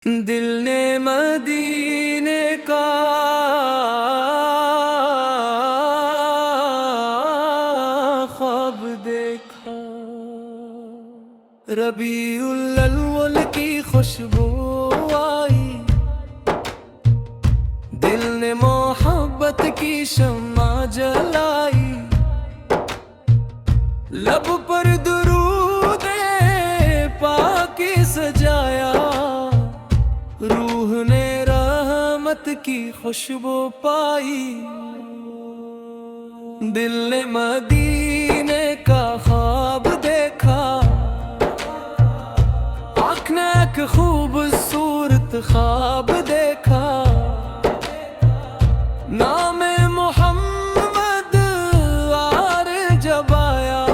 दिल ने मदीने का ख्वाब देखा। रबीउल अव्वल की खुशबू आई, दिल ने मोहब्बत की शम्मा जलाई। लब पर दुरूद पाकी सजाया, रूह ने रहमत की खुशबू पाई। दिल ने मदीने का ख्वाब देखा, आँख ने एक खूबसूरत ख्वाब देखा। नामे मोहम्मद आर जब आया,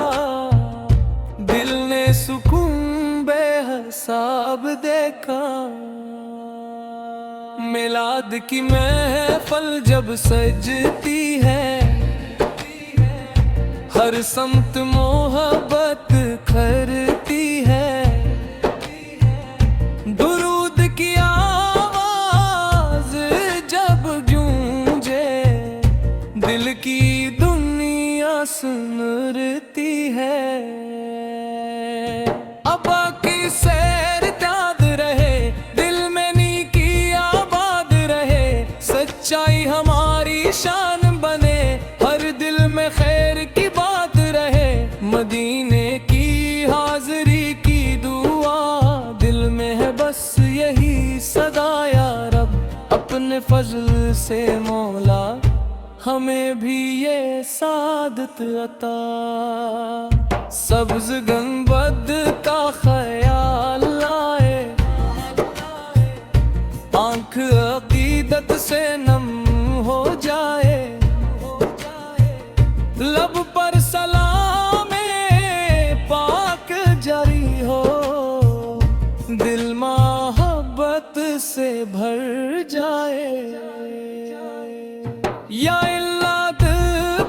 दिल ने सुकून बेहिसाब देखा। मिलाद की महफल जब सजती है, हर समत मोहब्बत करती है। दुरूद की आवाज जब गूंजे, दिल की दुनिया सुनती है। अबा की सैर याद रहे, दिल में नीकी आबाद रहे। सच्चाई हमारी शान बने, हर दिल में खैर की बात रहे। मदीने की हाजिरी की दुआ, दिल में है बस यही सदा। या रब अपने फजल से मौला, हमें भी ये सादत अता। सब्ज गंबद का ख्याल लाए, आँख अकीदत से नम हो जाए। लब पर सलामे पाक जारी हो, दिल मोहब्बत से भर जाए। या इल्लात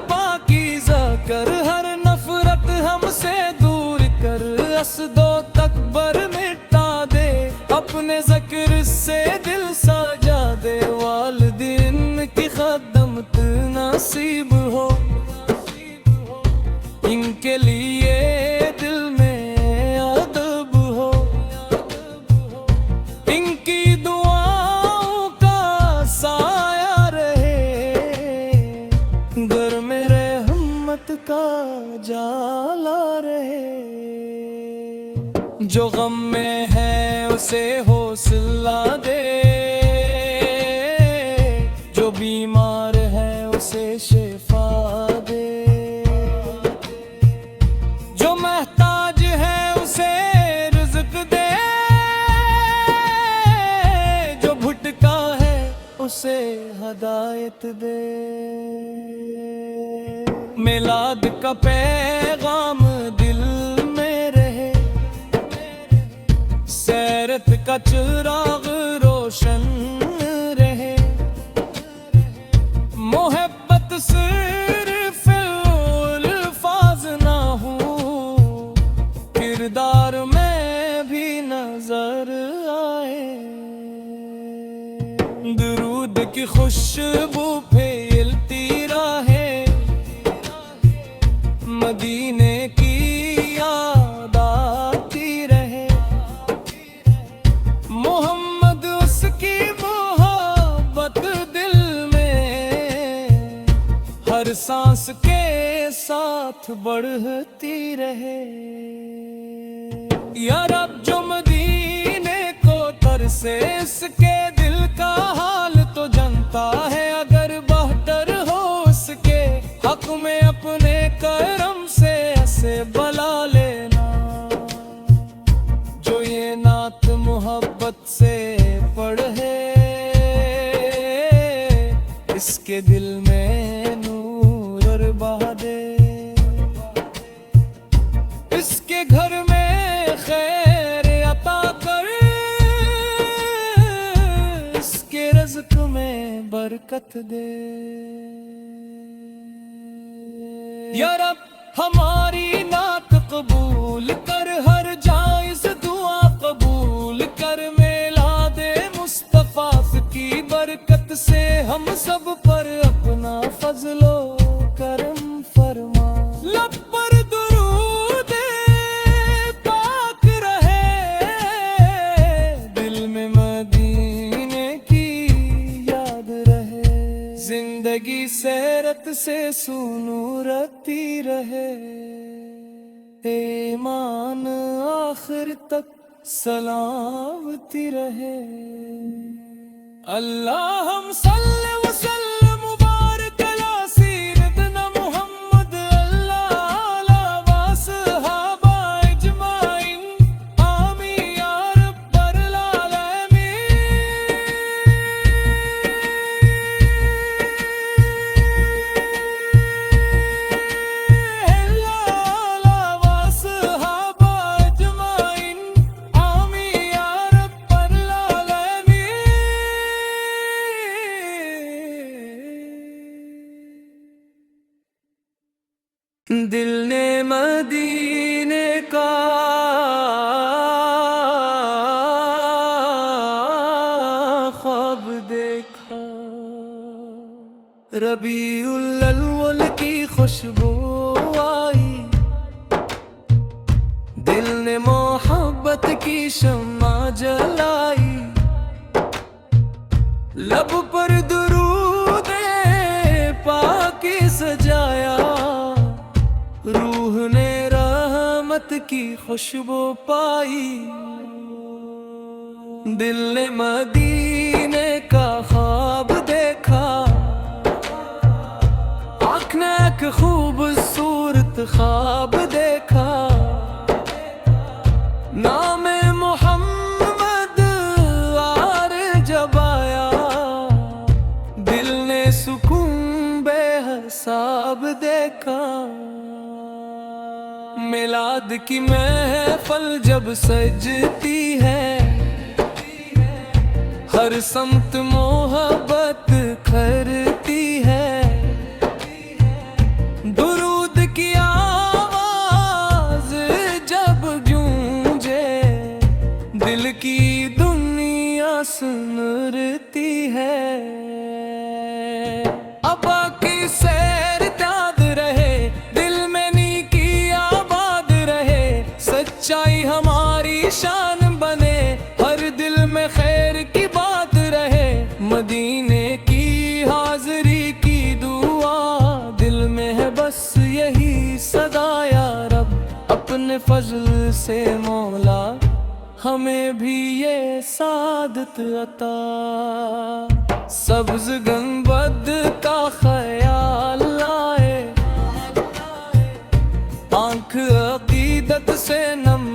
पाकीज़ा कर, हर नफरत हमसे दूर कर। असदो तकबर मिटा दे, अपने ज़िक्र से दिल सजा दे। वालिदैन की खदमत नसीब हो, इनके लिए दिल में अदब हो। इनकी दुआओं का साया रहे, घर में रहमत का जाला रहे। जो गम में है उसे हौसला दे, जो बीमार है उसे शिफा दे। जो महताज है उसे रिज़्क़ दे, जो भटका है उसे हिदायत दे। मिलाद का पैगाम दिल में रहे, सैरत का चिराग रोशन रहे। मोहब्बत सिर्फ अल्फाज ना हो, किरदार में भी नजर आए। दुरूद की खुशबू फैलती रहे, मदीने की याद आती रहे। मोहम्मद उसकी मोहब्बत दिल में, हर सांस के साथ बढ़ती रहे। या रब जो मदीने को तरसे, इसके दिल का हाल तो जानता है। अगर बहतर हो उसके हक में, अपने करम से ऐसे बला लेना। जो ये नात मोहब्बत से पढ़े, इसके दिल में नूर बहा दे। इसके घर में खैर अता कर, इसके रिज़्क़ में बरकत दे। या रब हमारी नात कबूल कर, हर जायज़ दुआ कबूल कर। मिला दे हम सब पर अपना फजलो करम फरमा। लब पर दुरूद पाक रहे, दिल में मदीने की याद रहे। जिंदगी सैरत से सुनूरती रहे, ईमान आखिर तक सलामती रहे। अल्लाहुम्मा सल्लि व सल्लिम मुबारक अला सय्यिदना मुहम्मद अल्लाह अला वसहाबा अजमाइन आमीन या रब्बल आलमीन। अला वसहाबा अजमाइन आमीन या रब्बल आलमीन। दिल ने मदीने का ख्वाब देखा, रबीउल अव्वल की खुशबू आई। दिल ने मोहब्बत की शम्मा जलाई, लब पर दुरूद पाकी सजाया। रूह ने रहमत की खुशबू पाई, दिल ने मदीने का ख्वाब देखा। आँख ने एक खूबसूरत ख्वाब देखा, नाम मोहम्मद आर जब आया। दिल ने सुकून बेहिसाब देखा, मिलाद की महफल जब सजती है। हर समत मोहब्बत करती है, दुरूद की आवाज जब गूंजे। दिल की दुनिया सुनती है। अबा की सैर याद रहे, दिल में नीकी आबाद रहे। सच्चाई हमारी शान बने, हर दिल में खैर की बात रहे। मदीने की हाजिरी की दुआ, दिल में है बस यही सदा। या रब अपने फजल से मौला, हमें भी ये सादत अता। सब्ज गंबद का ख्याल आए, आँख अकीदत से नम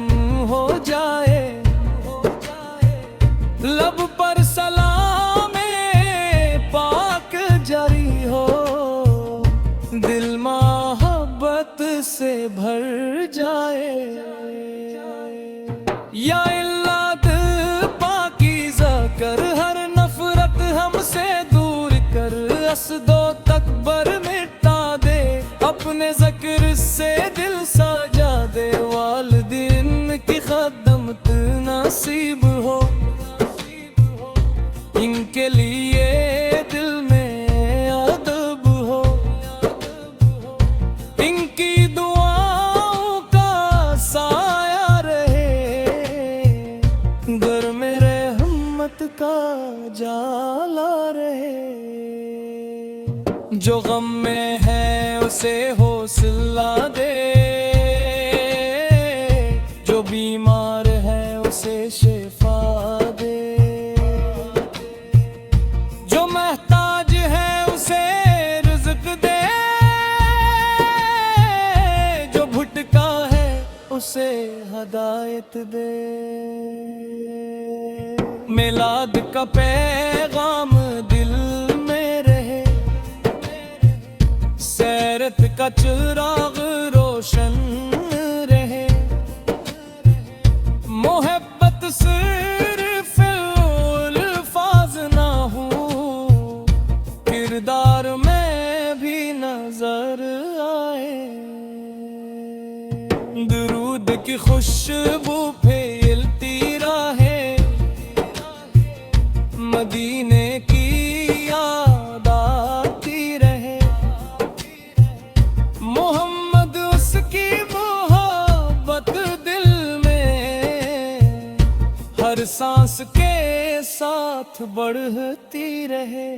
हो जाए। लब पर सलामे पाक जारी हो, दिल मोहब्बत से भर जाए। या अल्लाह दिल पाकीज़ा कर, हर नफरत हमसे दूर कर। असदो तकबर मिटा दे, अपने ज़िक्र से दिल साजा दे। वालिदैन की खदमत नसीब हो, इनके लिए दिल में अदब हो। इनकी दुआओं का साया रहे, घर में रहमत का जाला रहे। जो गम में है उसे हौसला दे, जो बीमार है उसे शिफा दे। जो महताज है उसे रिज़्क़ दे, जो भटका है उसे हदायत दे। मिलाद का पैगाम दिल में रहे, सैरत का चिराग रोशन रहे। मोहब्बत सिर्फ अल्फाज ना हो, किरदार में भी नजर आए। दुरूद की खुशबू फैलती रहे, मदीने की याद साथ बढ़ती रहे।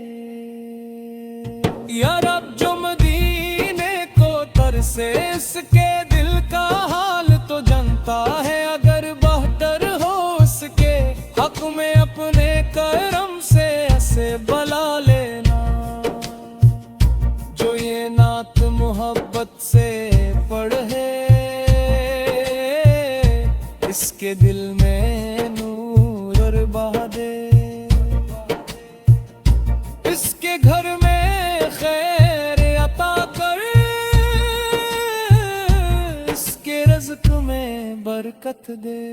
या रब जो मदीने को तरसे, इसके दिल का हाल तो जानता है। अगर बहतर हो उसके हक में अपने करम से ऐसे बला लेना। जो ये नात मोहब्बत से पढ़े, इसके दिल में नूर और बहादे। इसके घर में खैर अता कर, इसके रज़्क़ में बरकत दे।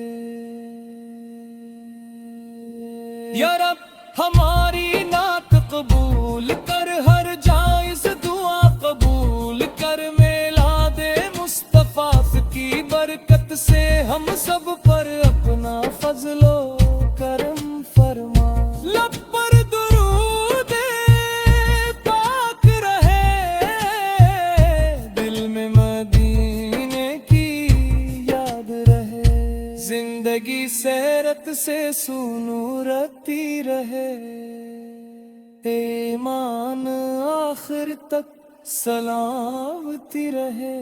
या रब हमारी नात कबूल कर, हर जायज़ दुआ कबूल कर। मिलादे मुस्तफ़ा की बरकत से हम सब पर अपना फज़लो करम फरमा। लब पर दुरूद पाक रहे, दिल में मदीने की याद रहे। जिंदगी सेरत से सुनूरती रहे, ईमान आखिर तक सलामती रहे।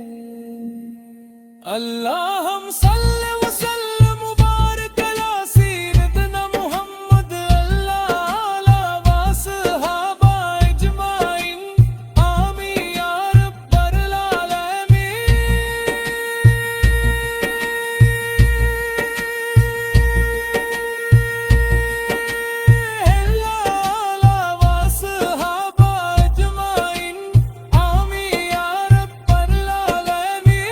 अल्लाहुम्मा सल्लि व सल्लिम मुबारक अला सय्यिदिना मुहम्मद अला वसहाबा अजमाइन आमीन या रब्बल आलमीन। अला वसहाबा अजमाइन आमीन या रब्बल आलमीन।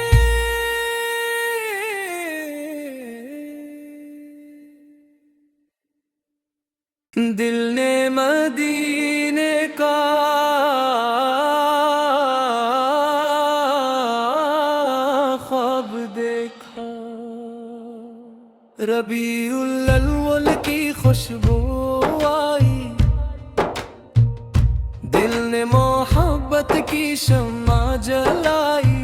दिल ने मदीने का ख्वाब देखा। रबीउल अव्वल की खुशबू आई, दिल ने मोहब्बत की शम्मा जलाई।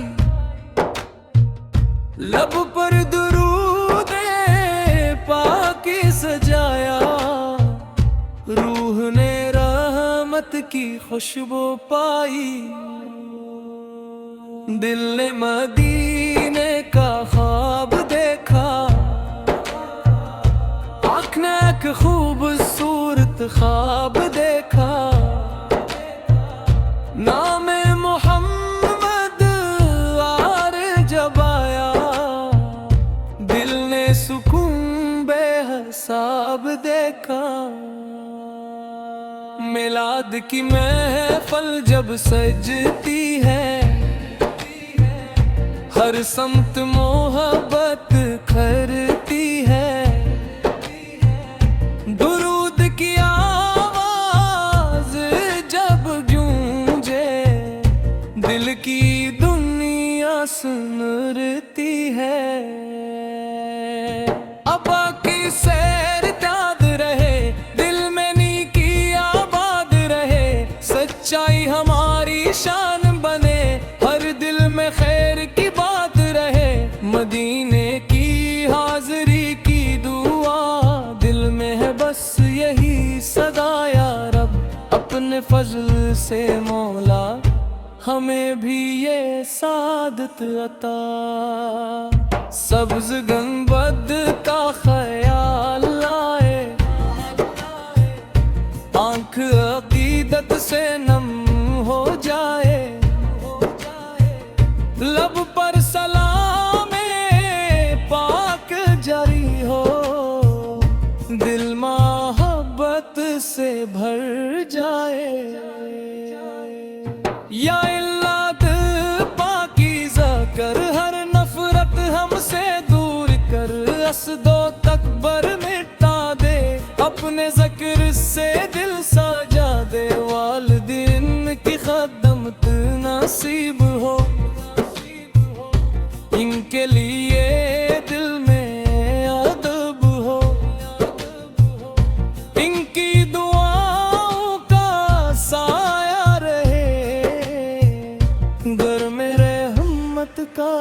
लब पर दुरूद पाकी सजाया, रूह ने रहमत की खुशबू पाई। दिल ने मदीने का ख्वाब देखा, आँख ने एक खूबसूरत ख्वाब देखा। नाम मोहम्मद आर जब आया, दिल ने सुकून बेहिसाब देखा। मिलाद की महफल जब सजती है, हर समत मोहब्बत करती है। दुरूद की आवाज जब गूंजे, दिल की दुनिया सुनती है। अबा की सैर याद रहे, दिल में नीकी आबाद रहे। सच्चाई हमारी शान बने, हर दिल में खैर की बात रहे। मदीने की हाज़री की दुआ, दिल में है बस यही सदा। या रब अपने फजल से मौला, हमें भी ये सादत अता। सब्ज़ गंबद का ख्याल आए, आँख अकीदत से नम हो जाए। लब पर सलामे पाक जारी हो, दिल मोहब्बत से भर जाए। या इल्लाह पाकीज़ा कर, हर नफरत हमसे दूर कर। असदो तकबर मिटा दे, अपने ज़िक्र से दिल सजा दे। वालिदैन की खदमत नसीब हो, इनके लिए दिल में अदब हो। इनकी दुआओं का साया रहे, घर में रहमत का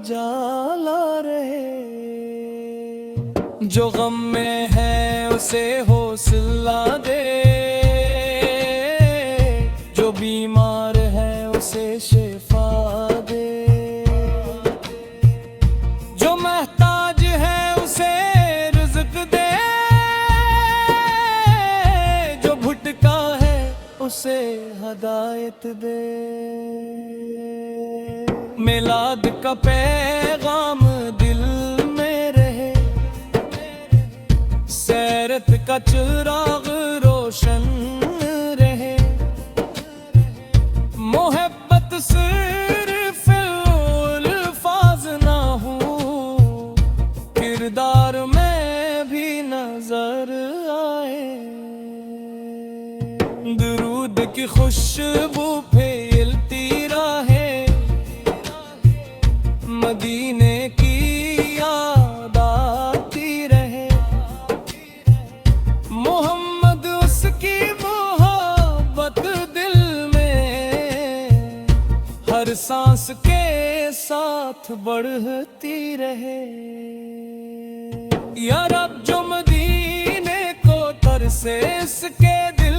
जाला रहे। जो गम में है उसे हो हौसला दे, जो बीमार है उसे शिफा दे, जो महताज है उसे रिज़्क़ दे, जो भटका है उसे हदायत दे। मिलाद का पैगाम दिल में रहे, सैरत का चिराग रोशन रहे, मोहब्बत सिर्फ अल्फाज ना हो, किरदार में भी नजर आए। दुरूद की खुशबू फैलती रहे, मदीने की याद आती रहे, मोहम्मद उसकी मोहब्बत दिल में हर सांस के साथ बढ़ती रहे। या रब जो मदीने को तरसे इसके दिल